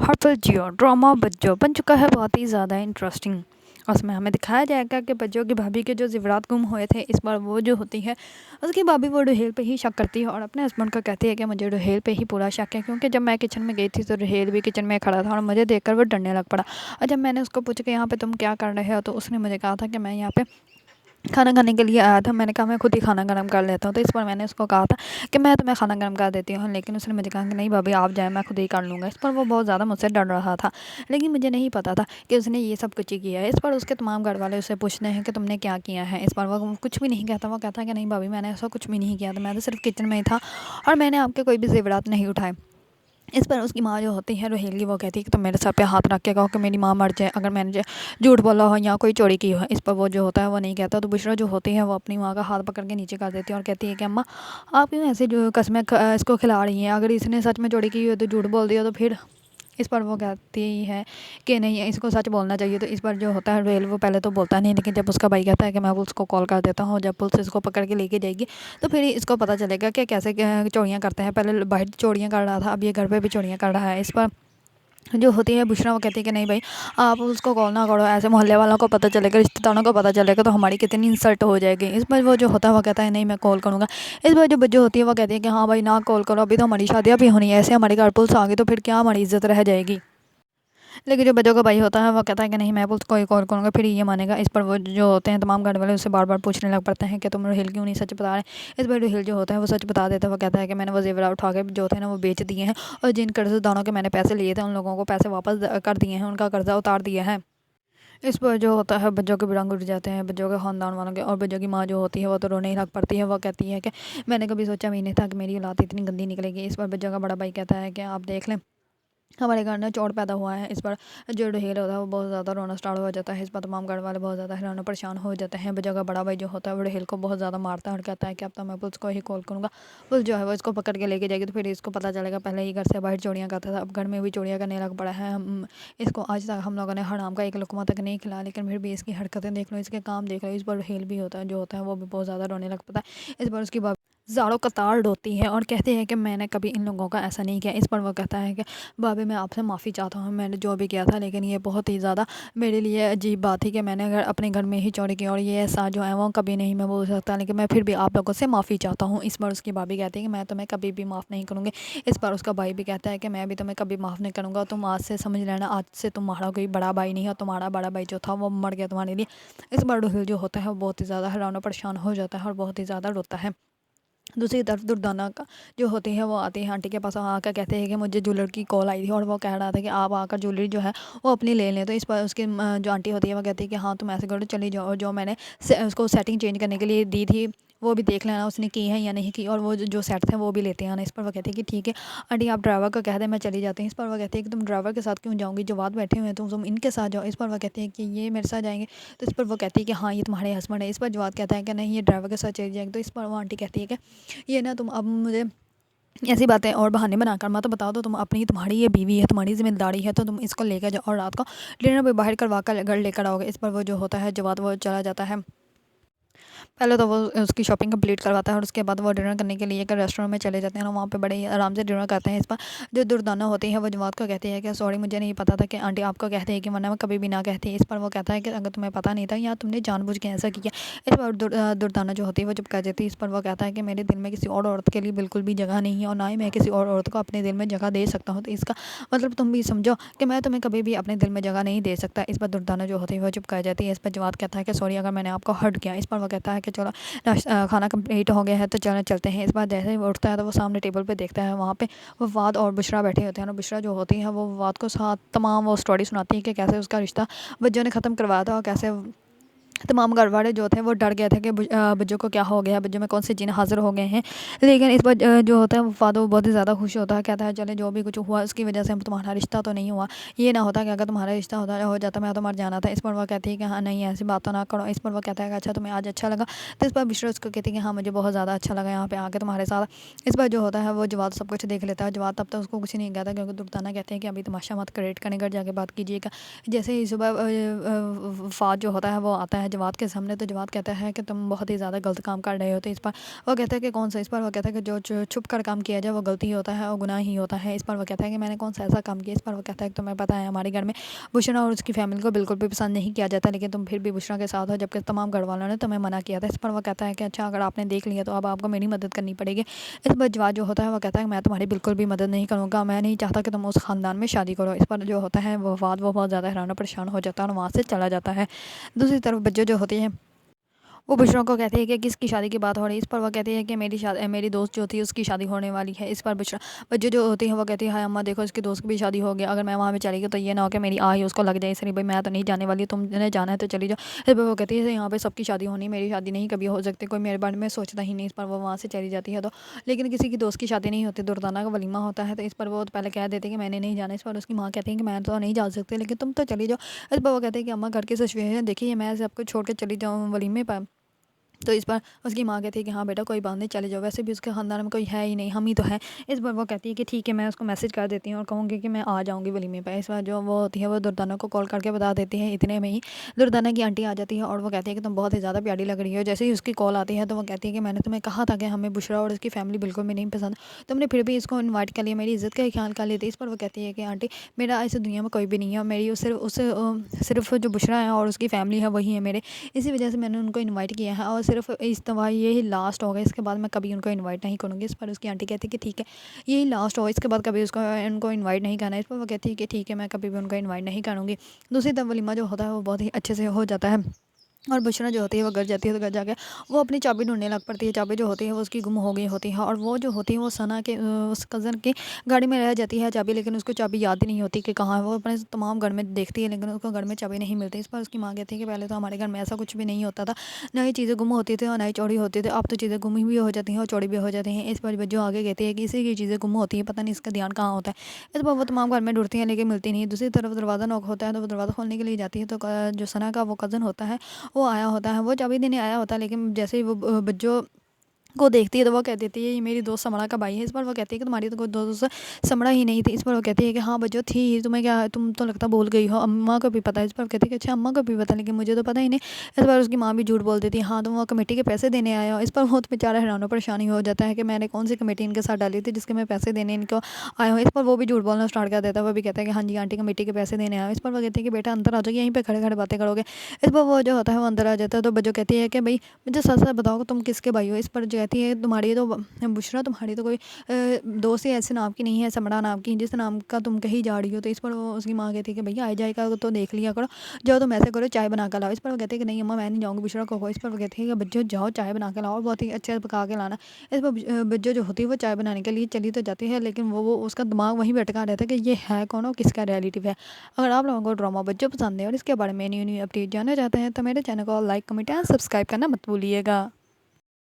हर्पल जियो drama Bajjo बन चुका है बहुत ही ज़्यादा इंटरेस्टिंग। उसमें हमें दिखाया जाएगा कि बज्जो की भाभी के जो ज़ेवरात गुम हुए थे, इस बार वो जो होती है उसकी भाभी वो रुहेल पे ही शक करती है और अपने हस्बैंड को कहती है कि मुझे रुहेल पे ही पूरा शक है, क्योंकि जब मैं किचन में गई थी तो रुहेल भी किचन में खड़ा था और मुझे देखकर वो डरने लग पड़ा। और जब मैंने उसको पूछा कि यहाँ पे तुम क्या कर रहे हो, तो उसने मुझे कहा था कि मैं यहाँ पे खाना खाने के लिए आया था। मैंने कहा मैं खुद ही खाना गर्म कर लेता हूँ, तो इस पर मैंने उसको कहा था कि मैं तुम्हें खाना गर्म कर देती हूँ, लेकिन उसने मुझे कहा कि नहीं भाभी आप जाए, मैं खुद ही कर लूँगा। इस पर वो बहुत ज़्यादा मुझसे डर रहा था, लेकिन मुझे नहीं पता था कि उसने ये सब कुछ ही किया है। इस पर उसके तमाम घर वाले उससे पूछते हैं कि तुमने क्या किया है। इस पर वो कुछ भी नहीं कहता, वो कहता है कि नहीं भाभी मैंने ऐसा कुछ भी नहीं किया था, मैं तो सिर्फ किचन में ही था और मैंने आपके कोई भी ज़ेवरात नहीं उठाए। इस पर उसकी माँ जो होती है रोहेली, वो कहती है कि तुम मेरे सर पे हाथ रख के कहो कि मेरी माँ मर जाए अगर मैंने झूठ बोला हो या कोई चोरी की हो। इस पर वो जो होता है वो नहीं कहता, तो बुशरा जो होती है वो अपनी माँ का हाथ पकड़ के नीचे कर देती है और कहती है कि अम्मा आप क्यों ऐसे जो कस्में इसको खिला रही हैं, अगर इसने सच में चोरी की हो तो झूठ बोल दिया तो फिर। इस पर वो कहती है कि नहीं इसको सच बोलना चाहिए। तो इस पर जो होता है रोहेल वो पहले तो बोलता नहीं, लेकिन जब उसका भाई कहता है कि मैं पुलिस को कॉल कर देता हूँ, जब पुलिस इसको पकड़ के लेके जाएगी तो फिर इसको पता चलेगा कि कैसे चोरियाँ करते हैं। पहले बाहर चोरियाँ कर रहा था, अब ये घर पे भी चोरियाँ कर रहा है। इस पर जो होती है बुशरा, वो कहती है कि नहीं भाई आप उसको कॉल ना करो, ऐसे मोहल्ले वालों को पता चलेगा, रिश्तेदारों को पता चलेगा तो हमारी कितनी इंसल्ट हो जाएगी। इस पर वो जो होता है वो कहता है नहीं मैं कॉल करूँगा। इस पर जो बच्चों होती है वो कहती है कि हाँ भाई ना कॉल करो, अभी तो हमारी शादियाँ भी होनी है, ऐसे हमारे घर पुलिस आ गई तो फिर क्या हमारी इज्जत रह जाएगी। लेकिन जो बच्चों का भाई होता है वो कहता है कि नहीं मैं पुलिस को ही कॉल करूँगा, फिर ये मानेगा। इस पर वो जो होते हैं तमाम घर वाले उससे बार बार पूछने लग पड़ते हैं कि तुम रोहिल क्यों नहीं सच बता रहे। इस पर रोहिल जो होता है वो सच बता देता है, वो कहता है कि मैंने वो जेवरा उठा के जो थे ना वो बेच दिए हैं और जिन कर्जदारों के मैंने पैसे लिए थे उन लोगों को पैसे वापस कर दिए हैं, उनका कर्जा उतार दिया है। इस पर जो होता है बच्चों के भी रंग उठ जाते हैं, बच्चों के ख़ानदान वालों के। और बच्चों की माँ जो होती है वो तो रोने ही लग पड़ती है, वो कहती है कि मैंने कभी सोचा भी नहीं था कि मेरी औलाद इतनी गंदी निकलेगी। इस पर बच्चों का बड़ा भाई कहता है कि आप देख लें हमारे घर में चोट पैदा हुआ है। इस पर जो ढेर होता है वो बहुत ज़्यादा रोना स्टार्ट हो जाता है। इस पर तमाम घर वाले बहुत ज़्यादा हैरान और परेशान हो जाते हैं। जगह बड़ा भाई जो होता है वो ढेल को बहुत ज़्यादा मारता है और कहता है कि अब तो मैं पुलिस को ही कॉल करूँगा, पुलिस जो है वो इसको पकड़ के लेके जाएगी तो फिर इसको पता चलेगा पहले ही घर से बाहर चोरियाँ करता था, अब घर में भी चोरियाँ करने लग पड़ा है। हम इसको आज तक हम लोगों ने हराम का एक लुकमा तक नहीं खिलाया, लेकिन फिर भी इसकी हरकतें देख लो, इसके काम देख लो। इस पर ढेल भी होता है जो होता है वो भी बहुत ज़्यादा रोने लग पड़ता है। इस पर उसकी ज़ाड़ों कतार रोती है और कहती है कि मैंने कभी इन लोगों का ऐसा नहीं किया। इस पर वो कहता है कि भाभी मैं आपसे माफ़ी चाहता हूँ, मैंने जो भी किया था, लेकिन ये बहुत ही ज़्यादा मेरे लिए अजीब बात थी कि मैंने अगर अपने घर में ही चोरी की और ये ऐसा जो है वो कभी नहीं मैं बोल सकता, लेकिन मैं फिर भी आप लोगों से माफ़ी चाहता हूँ। इस पर उसकी भाभी कहती है कि मैं तुम्हें कभी भी माफ़ नहीं करूँगी। इस पर उसका भाई भी कहता है कि मैं भी तुम्हें कभी माफ़ नहीं करूँगा, तुम आज से समझ लेना आज से तुम्हारा कोई बड़ा भाई नहीं है, और तुम्हारा बड़ा भाई जो था वो मर गया तुम्हारे लिए। इस पर रोहिल जो होता है वो बहुत ही ज़्यादा हैरान और परेशान हो जाता है और बहुत ही ज़्यादा रोता है। दूसरी तरफ दुर्दाना का जो होती है वो आती है आंटी के पास, आकर कहते हैं कि मुझे ज्वेलर की कॉल आई थी और वो कह रहा था कि आप आकर ज्वेलरी जो है वो अपनी ले लें। तो इस पर उसकी जो आंटी होती है वो कहती है कि हाँ तुम ऐसे करो चली जाओ, और जो मैंने उसको सेटिंग चेंज करने के लिए दी थी वो भी देख लेना उसने की है या नहीं की, और वो जो सेट थे वो भी लेते आना। इस पर वो कहती है कि ठीक है आंटी आप ड्राइवर को कह दें मैं चली जाती हूँ। इस पर वो कहती है कि तुम ड्राइवर के साथ क्यों जाओगी, जो बात बैठे हुए हैं तुम इनके साथ जाओ। इस पर वो कहती है कि ये मेरे साथ जाएंगे। तो इस पर वो कहती है कि हाँ ये तुम्हारे हस्बैंड है। इस पर जवाब कहता है कि नहीं ये ड्राइवर के साथ चली जाएगी। तो इस पर वो आंटी कहती है कि ये ना तुम अब मुझे ऐसी बातें और बहाने बनाकर मत बताओ, तो तुम अपनी तुम्हारी ये बीवी है, तुम्हारी जिम्मेदारी है, तो तुम इसको लेकर जाओ और रात को डिनर भी बाहर करवा कर घर लेकर आओगे। इस पर वो जो होता है जवाब वो चला जाता है। पहले तो वो उसकी शॉपिंग कंप्लीट करवाता है और उसके बाद वो डिनर करने के लिए एक रेस्टोरेंट में चले जाते हैं और वहाँ पे बड़े ही आराम से डिनर करते हैं। इस पर जो दुर्दाना होती है वो जवाब को कहती है कि सॉरी मुझे नहीं पता था कि आंटी आपको कहते हैं कि वरना मैं कभी भी ना कहती। इस पर वो कहता है कि अगर तुम्हें पता नहीं था या तुमने जानबूझ के ऐसा किया। इस पर दुर्दाना जो होती है वो चुप कर जाती है। इस पर वो कहता है कि मेरे दिल में किसी और औरत के लिए बिल्कुल भी जगह नहीं है और ना ही मैं किसी और औरत को अपने दिल में जगह दे सकता हूँ। तो इसका मतलब तुम भी समझो कि मैं तुम्हें कभी भी अपने दिल में जगह नहीं दे सकता। इस पर दुर्दाना जो होती है वो चुप कर जाती है। इस पर जवाब कहता है कि सॉरी अगर मैंने आपको हर्ट किया। इस पर वो कहता है कि चलो खाना कंप्लीट हो गया है तो चलो चलते हैं। इस बार जैसे ही वो उठता है तो वो सामने टेबल पे देखता है, वहाँ पे वफाद और बुशरा बैठे होते हैं और बुशरा जो होती है वो वफाद को साथ तमाम वो स्टोरी सुनाती है कि कैसे उसका रिश्ता बच्चों ने ख़त्म करवाया था और कैसे तमाम घर वाले जो थे वो डर गए थे कि बच्चों को क्या हो गया, बच्चों में कौन से जिन हाजिर हो गए हैं। लेकिन इस पर जो होता है वफाद वो बहुत ही ज़्यादा खुश होता है, कहता है चले जो भी कुछ हुआ उसकी वजह से हम तुम्हारा रिश्ता तो नहीं हुआ, ये ना होता कि अगर तुम्हारा रिश्ता हो जाता मैं तो मर जाना था। इस पर वो कहती है कि हाँ नहीं ऐसी बात तो ना करो। इस पर वो कहता है कि अच्छा तुम्हें आज अच्छा लगा। तो इस पर बिशरा उसको कहती है कि हाँ मुझे बहुत ज़्यादा अच्छा लगा यहाँ पे आके तुम्हारे साथ। इस पर जो होता है वो जवाब सब कुछ देख लेता है। जवाब तब तक उसको कुछ नहीं कहता क्योंकि दुर्दाना कहते हैं कि अभी तमाशा मत क्रिएट करने घर जाके बात कीजिएगा। जैसे ही सुबह वफाद जो होता है वो आता है جواد کے سامنے، تو جواد کہتا ہے کہ تم بہت ہی زیادہ غلط کام کر رہے ہوتے. اس پر وہ کہتا ہے کہ کون سا. اس پر وہ کہتا ہے کہ جو چھپ کر کام کیا جائے وہ غلطی ہوتا ہے اور گناہ ہی ہوتا ہے. اس پر وہ کہتا ہے کہ میں نے کون سا ایسا کام کیا. اس پر وہ کہتا ہے کہ تمہیں پتہ ہے ہمارے گھر میں بشرا اور اس کی فیملی کو بالکل بھی پسند نہیں کیا جاتا، لیکن تم پھر بھی بشرا کے ساتھ ہو جبکہ تمام گھر والوں نے تمہیں منع کیا تھا. اس پر وہ کہتا ہے کہ اچھا اگر آپ نے دیکھ لیا تو اب آپ کو میری مدد کرنی پڑے گی. اس پر جواد جو ہوتا ہے وہ کہتا ہے کہ میں تمہاری بالکل بھی مدد نہیں کروں گا، میں نہیں چاہتا کہ تم اس خاندان میں شادی کرو. اس پر جو ہوتا ہے وہ وفاد وہ بہت زیادہ حیران و پریشان ہو جاتا ہے اور وہاں سے چلا جاتا ہے. دوسری طرف بجو جو ہوتی ہے وہ بشرا کو کہتی ہے کہ کس کی شادی کی بات ہو رہی ہے. اس پر وہ کہتی ہے کہ میری دوست جو تھی اس کی شادی ہونے والی ہے. اس پر بجو جو ہوتی ہے وہ کہتی ہے ہائے اماں دیکھو اس کی دوست کی بھی شادی ہو گیا، اگر میں وہاں پہ چلی گئی تو یہ نہ ہو کہ میری آہی اس کو لگ جائے، اس لیے بھائی میں تو نہیں جانے والی، تم نے جانا ہے تو چلی جاؤ. اس پر وہ کہتی ہے یہاں پہ سب کی شادی ہونی، میری شادی نہیں کبھی ہو سکتی، کوئی میرے بارے میں سوچتا ہی نہیں. اس پر وہ وہاں سے چلی جاتی ہے. تو لیکن کسی کی دوست کی شادی نہیں ہوتی، دردانہ کا ولیمہ ہوتا ہے. تو اس پر وہ پہلے کہہ دیتی ہے کہ میں نے نہیں جانا. اس پر اس کی ماں کہتی ہے کہ میں تو نہیں جا سکتی لیکن تم تو چلی جاؤ. اس پر وہ کہتے ہیں کہ اماں گھر کی سچویشن دیکھیے، میں سب کو چھوڑ کے چلی جاؤں ولیمے پر. تو اس پر اس کی ماں کہتی ہے کہ ہاں بیٹا کوئی بات نہیں چلے جاؤ، ویسے بھی اس کے خاندان میں کوئی ہے ہی نہیں، ہم ہی تو ہیں. اس پر وہ کہتی ہے کہ ٹھیک ہے میں اس کو میسج کر دیتی ہوں اور کہوں گی کہ میں آ جاؤں گی ولیمے پہ. اس پر جو وہ ہوتی ہے وہ دردانہ کو کال کر کے بتا دیتی ہے. اتنے میں ہی دردانہ کی آنٹی آ جاتی ہے اور وہ کہتی ہے کہ تم بہت ہی زیادہ پیاری لگ رہی ہو. جیسے ہی اس کی کال آتی ہے تو وہ کہتی ہے کہ میں نے تمہیں کہا تھا کہ ہمیں بشرا اور اس کی فیملی بالکل بھی نہیں پسند، تم نے پھر بھی اس کو انوائٹ کر لیا، میری عزت کا ہی خیال کر لیتی. اس پر وہ کہتی ہے کہ آنٹی میرا اس دنیا میں کوئی بھی نہیں ہے، میری صرف جو بشرا ہے اور اس کی فیملی ہے وہی ہے میرے، اسی وجہ سے میں نے ان کو انوائٹ کیا ہے اور صرف اس دفعہ یہی لاسٹ ہوگا، اس کے بعد میں کبھی ان کو انوائٹ نہیں کروں گی. اس پر اس کی آنٹی کہتی ہے کہ ٹھیک ہے یہی لاسٹ ہوگا، اس کے بعد کبھی ان کو انوائٹ نہیں کرنا ہے. اس پر وہ کہتی ہے کہ ٹھیک ہے میں کبھی بھی ان کو انوائٹ نہیں کروں گی. دوسری طرف ولیمہ جو ہوتا ہے وہ بہت ہی اچھے سے ہو جاتا ہے اور بشرا جو ہوتی ہے وہ گھر جاتی ہے. تو گھر جا کے وہ اپنی چابی ڈھونڈنے لگ پڑتی ہے. چابی جو ہوتی ہے وہ اس کی گم ہو گئی ہوتی ہے اور وہ جو ہوتی ہے وہ ثنا کے اس کزن کی گاڑی میں رہ جاتی ہے چابی، لیکن اس کو چابی یاد ہی نہیں ہوتی کہ کہاں ہے. وہ اپنے تمام گھر میں دیکھتی ہے لیکن اس کو گھر میں چابی نہیں ملتی. اس پر اس کی ماں کہتی ہے کہ پہلے تو ہمارے گھر میں ایسا کچھ بھی نہیں ہوتا تھا، نہ ہی چیزیں گم ہوتی تھیں اور نہ ہی چوری ہوتی تھی، اب تو چیزیں گم بھی ہو جاتی ہیں اور چوری بھی ہو جاتی ہیں. اس پر جو آگے کہتی ہے کہ اسی کی چیزیں گم ہوتی ہیں، پتہ نہیں اس کا دھیان کہاں ہوتا ہے. اس پر وہ تمام گھر میں ڈھونڈتی ہیں لیکن ملتی نہیں. دوسری طرف دروازہ نوک ہوتا ہے تو وہ دروازہ کھولنے کے لیے جاتی ہے تو جو ثنا کا وہ کزن ہوتا ہے وہ آیا ہوتا ہے. وہ چابی دینے آیا ہوتا ہے لیکن جیسے ہی وہ بجو کو دیکھتی ہے تو وہ کہہ دیتی ہے یہ میری دوست سمرا کا بھائی ہے. اس پر وہ کہتی ہے کہ تمہاری تو کوئی دوست سمرا ہی نہیں تھی. اس پر وہ کہتی ہے کہ ہاں بجو تھی، تمہیں کیا، تم تو لگتا بول گئی ہو، اماں کو بھی پتہ ہے. اس پر کہتی ہے کہ اچھا اماں کو بھی پتہ لیکن مجھے تو پتہ ہی نہیں. اس پر اس کی ماں بھی جھوٹ بول دیتی ہے ہاں تم وہ کمیٹی کے پیسے دینے آئے ہو. اس پر بہت بیچارہ حیران و پریشانی ہو جاتا ہے کہ میں نے کون سی کمیٹی ان کے ساتھ ڈالی تھی جس کے میں پیسے دینے ان کو آئے ہوں. اس پر وہ بھی جھوٹ بولنا اسٹارٹ کر دیتا ہے. وہ بھی کہتا ہے کہ ہاں جی آنٹی کمیٹی کے پیسے دینے آئے. اس پر وہ کہتی ہے کہ بیٹا اندر آ جاؤ، یہیں پہ کھڑے کھڑے باتیں کرو گے. اس پر وہ جو ہوتا ہے وہ اندر آ جاتا ہے. تو بجو کہتی ہے کہ بھائی مجھے سچ سچ بتاؤ کہ تم کس کے بھائی ہو. اس پر جو کہتی ہے تمہاری تو بشرا تمہاری تو کوئی دوست ہی ایسے نام کی نہیں ہے سمرا نام کی جس نام کا تم کہیں جا رہی ہو. تو اس پر وہ اس کی ماں کہتی ہے کہ بھیا آئے جائے کا تو دیکھ لیا کرو، جاؤ تم ایسے کرو چائے بنا کے لاؤ. اس پر وہ کہتے ہیں کہ نہیں اماں میں نہیں جاؤں گی بشرا کو. اس پر وہ کہتی ہے کہ بچوں جاؤ چائے بنا کے لاؤ اور بہت ہی اچھے سے پکا کے لانا. اس پر بچوں جو ہوتی ہے وہ چائے بنانے کے لیے چلی تو جاتی ہے لیکن وہ اس کا دماغ وہیں بھٹکا رہتا ہے کہ یہ ہے کون اور کس کا ریلیٹیو ہے. اگر آپ لوگوں کو ڈرامہ بچوں پسند ہے اور اس کے بارے میں نیو اپڈیٹ جاننا چاہتے ہیں تو میرے چینل کو لائک کمنٹ اینڈ سبسکرائب کرنا مت بھولیے گا.